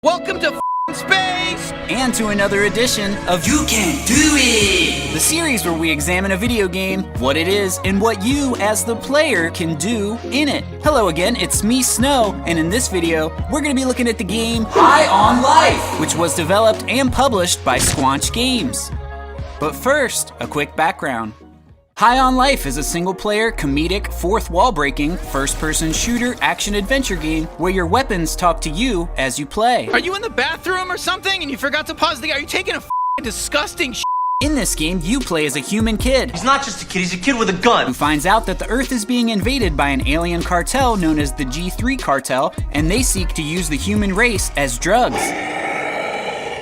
Welcome to f***ing space! And to another edition of You Can Do It! The series where we examine a video game, what it is, and what you, as the player, can do in it. Hello again, it's me, Snow, and in this video, we're going to be looking at the game High on Life, which was developed and published by Squanch Games. But first, a quick background. High on Life is a single-player, comedic, fourth-wall-breaking, first-person shooter action-adventure game where your weapons talk to you as you play. Are you in the bathroom or something and you forgot to pause the... Are you taking a f***ing disgusting sh**? In this game, you play as a human kid. He's not just a kid, he's a kid with a gun. Who finds out that the Earth is being invaded by an alien cartel known as the G3 cartel, and they seek to use the human race as drugs.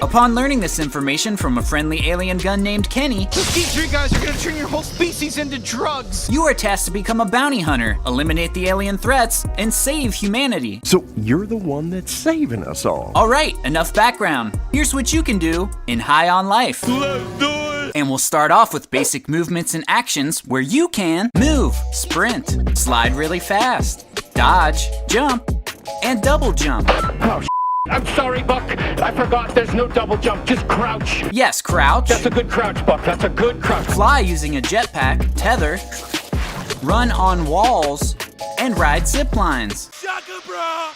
Upon learning this information from a friendly alien gun named Kenny, Those G3 guys are gonna turn your whole species into drugs! you are tasked to become a bounty hunter, eliminate the alien threats, and save humanity. So you're the one that's saving us all. Alright, enough background. Here's what you can do in High on Life. Let's do it! And we'll start off with basic movements and actions where you can move, sprint, slide really fast, dodge, jump, and double jump. Oh, I'm sorry, Buck. I forgot there's no double jump, just crouch. Yes, crouch, That's a good crouch, Buck. That's a good crouch. fly using a jetpack, tether, run on walls, and ride zip lines. Shaka, bro!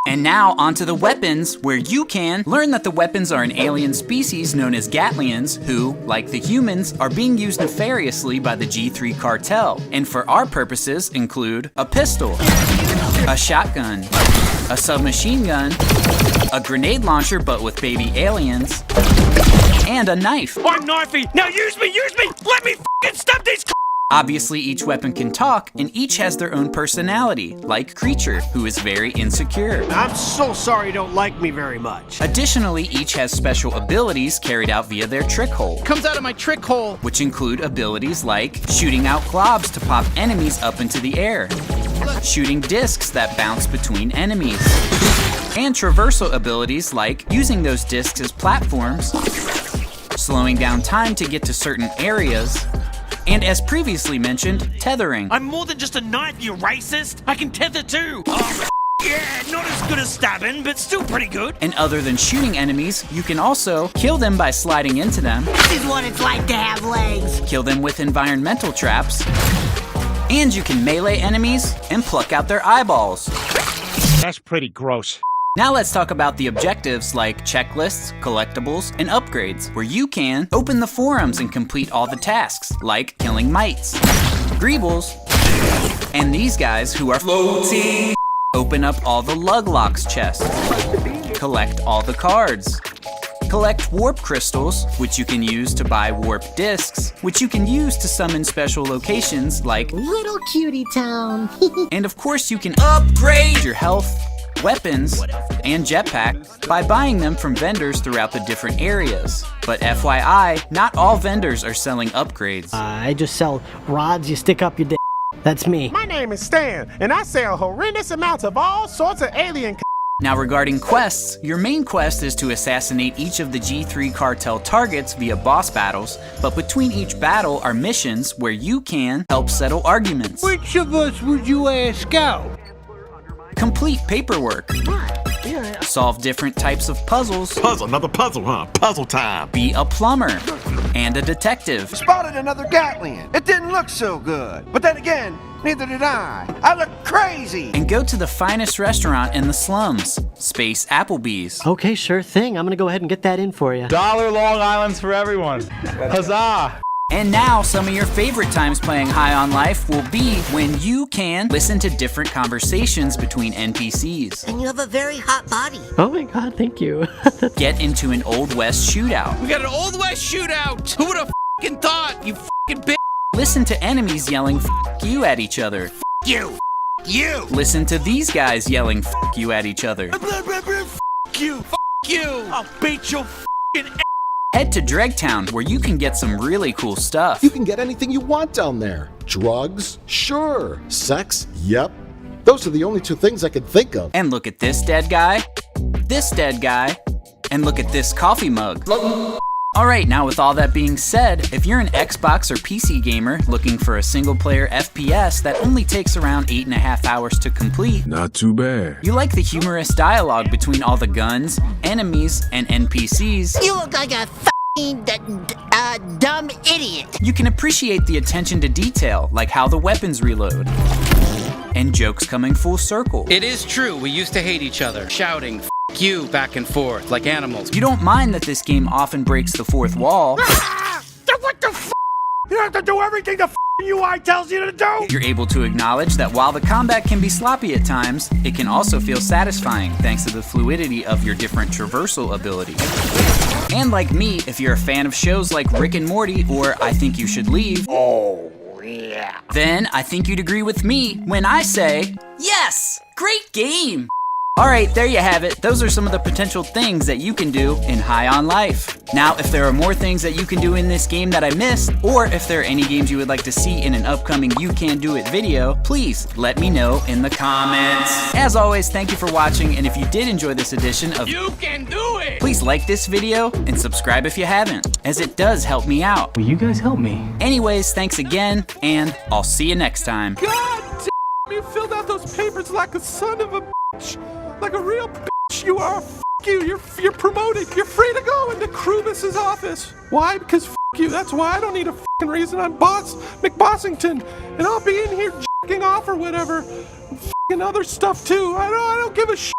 And now onto the weapons, where you can learn that the weapons are an alien species known as Gatlians, who, like the humans, are being used nefariously by the G3 cartel, and for our purposes include a pistol, a shotgun, a submachine gun, a grenade launcher but with baby aliens, and a knife. I'm knifey. Now use me. Let me f***ing stop these Obviously, each weapon can talk, and each has their own personality, like Creature, who is very insecure. I'm so sorry you don't like me very much. Additionally, each has special abilities carried out via their trick hole, Comes out of my trick hole. which include abilities like shooting out globs to pop enemies up into the air, shooting discs that bounce between enemies, and traversal abilities like using those discs as platforms, slowing down time to get to certain areas, and as previously mentioned, tethering. I'm more than just a knife, you racist. I can tether too. Oh, yeah, not as good as stabbing, but still pretty good. And other than shooting enemies, you can also kill them by sliding into them, This is what it's like to have legs. kill them with environmental traps, and you can melee enemies and pluck out their eyeballs. That's pretty gross. Now let's talk about the objectives like checklists, collectibles, and upgrades, where you can open the forums and complete all the tasks, like killing mites, greebles, and these guys who are floating. Open up all the Luglocks chests, collect all the cards, collect warp crystals, which you can use to buy warp discs, which you can use to summon special locations like, Little cutie town. and of course you can upgrade your health, weapons, and jetpack by buying them from vendors throughout the different areas. But FYI, not all vendors are selling upgrades. I just sell rods you stick up your dick. That's me. My name is Stan, and I sell horrendous amounts of all sorts of alien Now regarding quests, your main quest is to assassinate each of the G3 cartel targets via boss battles, but between each battle are missions where you can help settle arguments, Which of us would you ask out? complete paperwork, Yeah, solve different types of puzzles, Puzzle, another puzzle, huh? Puzzle time. be a plumber, and a detective. Spotted another Gatlian. It didn't look so good. But then again, neither did I. I look crazy. And go to the finest restaurant in the slums, Space Applebee's. okay, sure thing. I'm gonna go ahead and get that in for you. $1 Long Island's for everyone. Huzzah! And now, some of your favorite times playing High on Life will be when you can listen to different conversations between NPCs, And you have a very hot body. Oh my god, thank you. get into an Old West shootout, We got an Old West shootout! Who would've f***ing thought, you f***ing bitch? listen to enemies yelling "F you" at each other, You. You. listen to these guys yelling "F you" at each other, You. You! I'll beat your f***ing head to Dregtown where you can get some really cool stuff. You can get anything you want down there. Drugs? Sure. Sex? Yep. Those are the only two things I can think of. And look at this dead guy, and look at this coffee mug. Alright, now with all that being said, if you're an Xbox or PC gamer looking for a single-player FPS that only takes around 8.5 hours to complete, Not too bad. you like the humorous dialogue between all the guns, enemies, and NPCs, You look like a dumb idiot. you can appreciate the attention to detail, like how the weapons reload, and jokes coming full circle. It is true, we used to hate each other, shouting "F you" back and forth like animals. You don't mind that this game often breaks the fourth wall. What the f? You have to do everything the UI tells you to do. You're able to acknowledge that while the combat can be sloppy at times, it can also feel satisfying thanks to the fluidity of your different traversal abilities. And like me, if you're a fan of shows like Rick and Morty or I Think You Should Leave, then I think you'd agree with me when I say, yes, great game. Alright, there you have it. Those are some of the potential things that you can do in High on Life. Now, if there are more things that you can do in this game that I missed, or if there are any games you would like to see in an upcoming You Can Do It video, please let me know in the comments. As always, thank you for watching, and if you did enjoy this edition of You Can Do It! please like this video and subscribe if you haven't, as it does help me out. Will you guys help me? Anyways, thanks again, and I'll see you next time. God damn, you filled out those papers like a son of a bitch. Like a real bitch you are. F you. You're promoted. You're free to go into Krubus's office. Why? Because f you. That's why. I don't need a fucking reason. I'm McBossington, and I'll be in here jacking off or whatever. Fucking other stuff too. I don't give a shit.